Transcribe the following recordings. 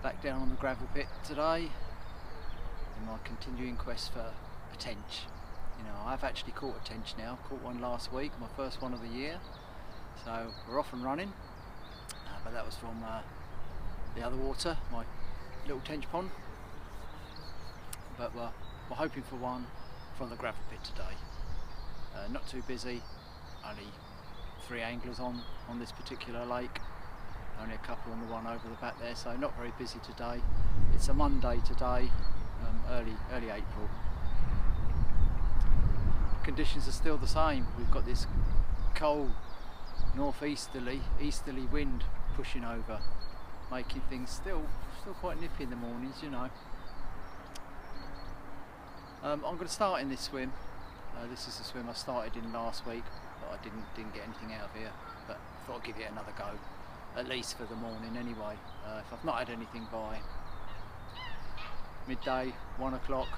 Back down on the gravel pit today in my continuing quest for a tench. You know, I've actually caught a tench now. Caught one last week, my first one of the year. So we're off and running, but that was from the other water, my little tench pond. But we're hoping for one from the gravel pit today. Not too busy, only 3 anglers on this particular lake. Only a couple on the one over the back there, so not very busy today. It's a Monday today, early April. Conditions are still the same. We've got this cold northeasterly, easterly wind pushing over, making things still quite nippy in the mornings, you know. I'm going to start in this swim. This is the swim I started in last week, but I didn't get anything out of here. But I thought I'd give it another go, at least for the morning anyway. If I've not had anything by midday, 1 o'clock,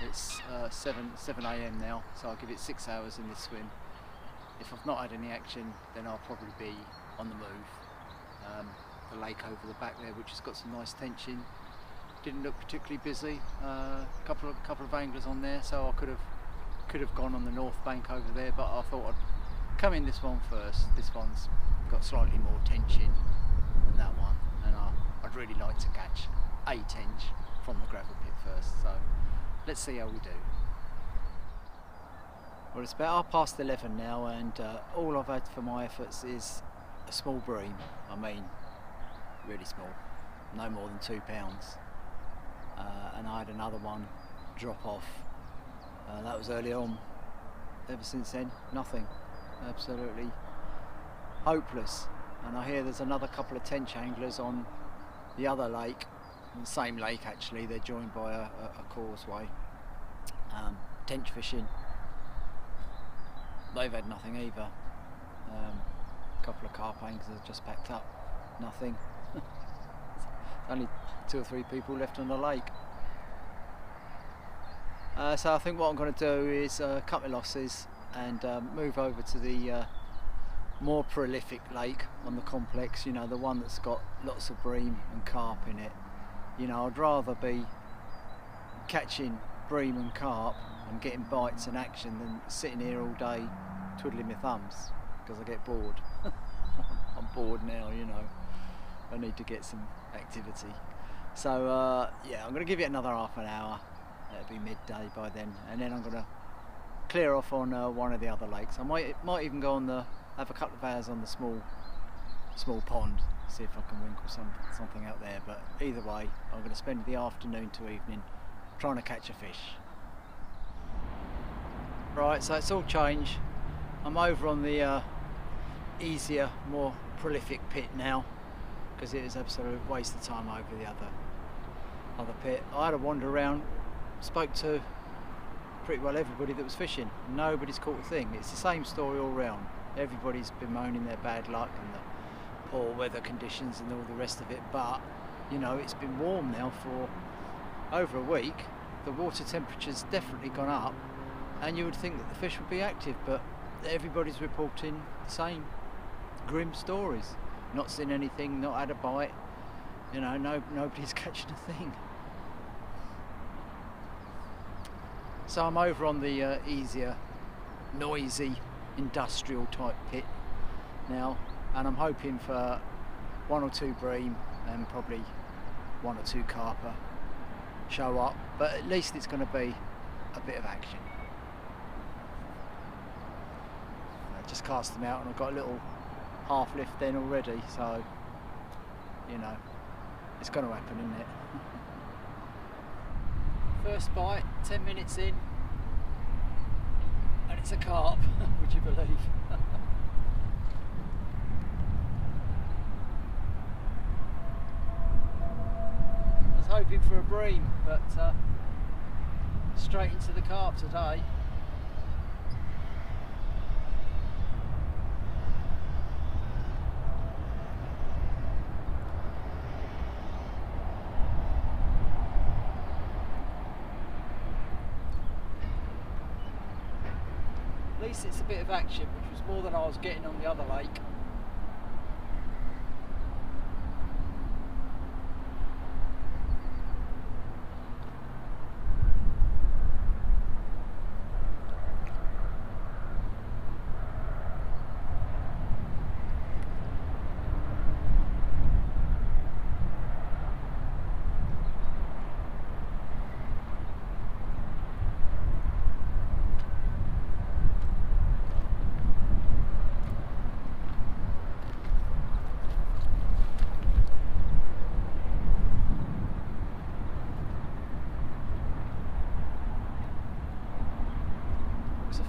it's 7 AM now, so I'll give it 6 hours in this swim. If I've not had any action, then I'll probably be on the move. The lake over the back there, which has got some nice tension, didn't look particularly busy. Couple of anglers on there, so I could have gone on the north bank over there, but I thought I'd come in this one first. This one's got slightly more tension than that one, and I'd really like to catch a tench from the gravel pit first. So let's see how we do. Well, it's about 11:30 now, and all I've had for my efforts is a small bream. I mean, really small, no more than 2 pounds. And I had another one drop off. That was early on. Ever since then, nothing. Absolutely hopeless. And I hear there's another couple of tench anglers on the other lake, the same lake actually. They're joined by a causeway. Tench fishing. They've had nothing either. A couple of carp anglers have just packed up. Nothing. Only 2 or 3 people left on the lake. So I think what I'm going to do is cut my losses and move over to the more prolific lake on the complex, you know, the one that's got lots of bream and carp in it. You know, I'd rather be catching bream and carp and getting bites and action than sitting here all day twiddling my thumbs, because I get bored. I'm bored now, you know. I need to get some activity. So yeah, I'm going to give it another half an hour. It'll be midday by then, and then I'm going to clear off on one of the other lakes. I might even go on have a couple of hours on the small pond, see if I can winkle something out there. But either way, I'm going to spend the afternoon to evening trying to catch a fish. Right, so it's all changed. I'm over on the easier, more prolific pit now, because it was an absolute waste of time over the other pit. I had a wander around, spoke to pretty well everybody that was fishing. Nobody's caught a thing. It's the same story all round. Everybody's bemoaning their bad luck and the poor weather conditions and all the rest of it, but you know, it's been warm now for over a week. The water temperature's definitely gone up, and you would think that the fish would be active, but everybody's reporting the same grim stories. Not seen anything, not had a bite, you know, nobody's catching a thing. So I'm over on the easier, noisy, industrial type pit now, and I'm hoping for 1 or 2 bream and probably 1 or 2 carper show up, but at least it's going to be a bit of action. I just cast them out and I've got a little half lift then already, so you know, it's going to happen, isn't it? First bite, 10 minutes in, and it's a carp, would you believe? I was hoping for a bream, but straight into the carp today. At least it's a bit of action, which was more than I was getting on the other lake.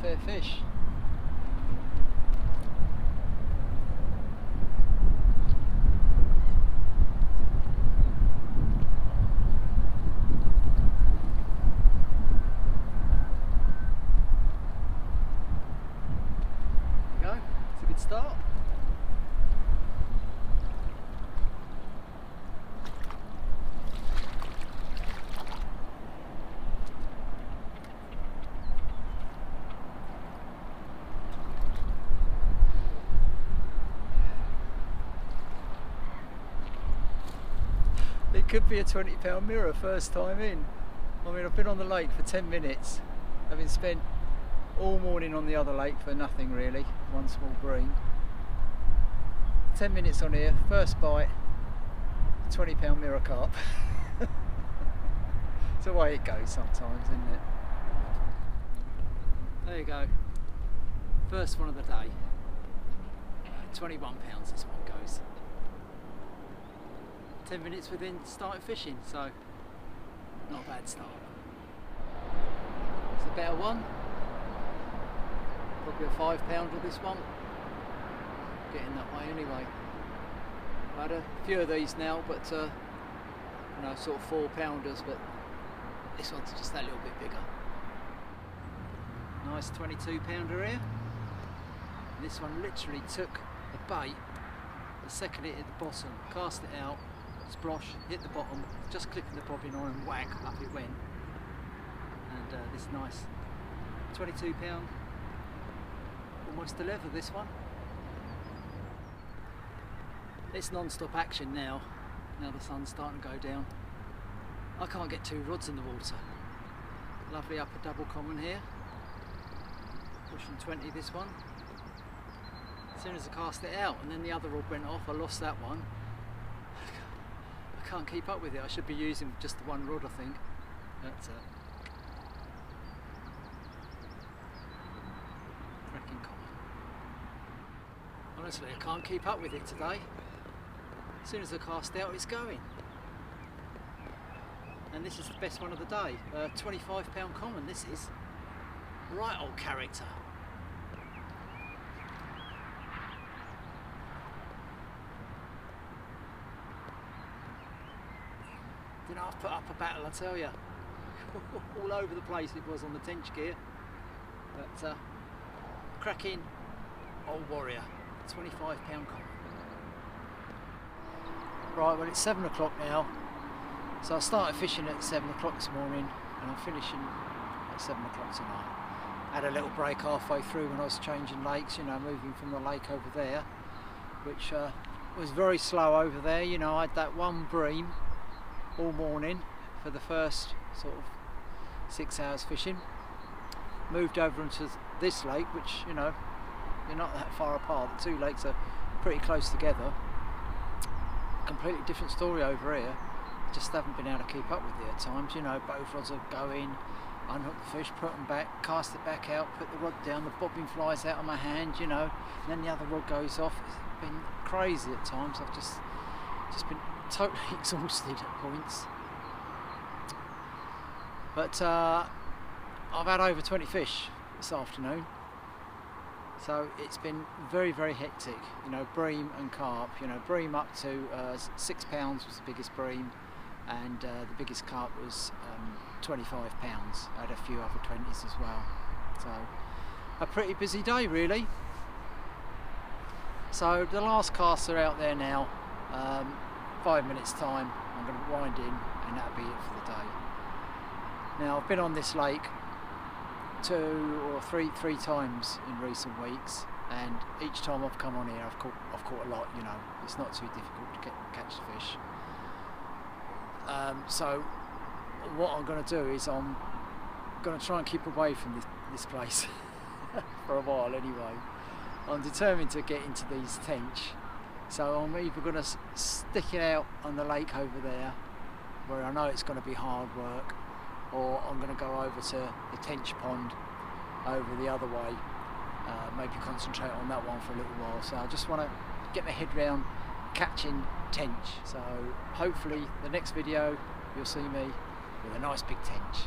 fair fish. There you go, it's a good start. It could be a 20-pound mirror first time in. I mean, I've been on the lake for 10 minutes, having spent all morning on the other lake for nothing really, one small bream. 10 minutes on here, first bite, 20-pound mirror carp. It's the way it goes sometimes, isn't it? There you go, first one of the day. 21 pounds this one goes. 10 minutes within starting fishing, so not a bad start. It's a better one, probably a 5-pounder this one, getting that way anyway. I had a few of these now, but you know, sort of 4-pounders, but this one's just that little bit bigger. Nice 22-pounder here. And this one literally took the bait the second it hit the bottom, cast it out, splosh, hit the bottom, just clicking the bobbin on and whack, up it went. And this nice 22-pound, almost a leather this one. It's non-stop action now the sun's starting to go down. I can't get 2 rods in the water. Lovely upper double common here, pushing 20 this one. As soon as I cast it out and then the other rod went off, I lost that one. I can't keep up with it. I should be using just the one rod, I think. That's it. Cracking common. Honestly, I can't keep up with it today. As soon as I cast out, it's going. And this is the best one of the day. 25-pound common, this is. Right old character. You know, I've put up a battle, I tell you. All over the place it was on the tench gear. But cracking old warrior, 25-pound common. Right, well it's 7 o'clock now. So I started fishing at 7 o'clock this morning and I'm finishing at 7 o'clock tonight. Had a little break halfway through when I was changing lakes, you know, moving from the lake over there, which was very slow over there. You know, I had that one bream all morning for the first sort of 6 hours fishing. Moved over into this lake, which, you know, you're not that far apart. The 2 lakes are pretty close together. Completely different story over here. Just haven't been able to keep up with it at times. You know, both rods are going, unhook the fish, put them back, cast it back out, put the rod down, the bobbin flies out of my hand, you know, and then the other rod goes off. It's been crazy at times. I've just been totally exhausted at points. But I've had over 20 fish this afternoon, so it's been very, very hectic. You know, bream and carp. You know, bream up to 6 pounds was the biggest bream, and the biggest carp was 25 pounds. I had a few other 20s as well. So a pretty busy day really. So the last casts are out there now. 5 minutes time, I'm going to wind in and that'll be it for the day. Now I've been on this lake 2 or 3 times in recent weeks, and each time I've come on here I've caught a lot. You know, it's not too difficult to catch the fish. So what I'm going to do is I'm going to try and keep away from this place for a while anyway. I'm determined to get into these tench, so I'm either going to stick it out on the lake over there where I know it's going to be hard work, or I'm going to go over to the tench pond over the other way, maybe concentrate on that one for a little while. So I just want to get my head round catching tench. So hopefully the next video you'll see me with a nice big tench.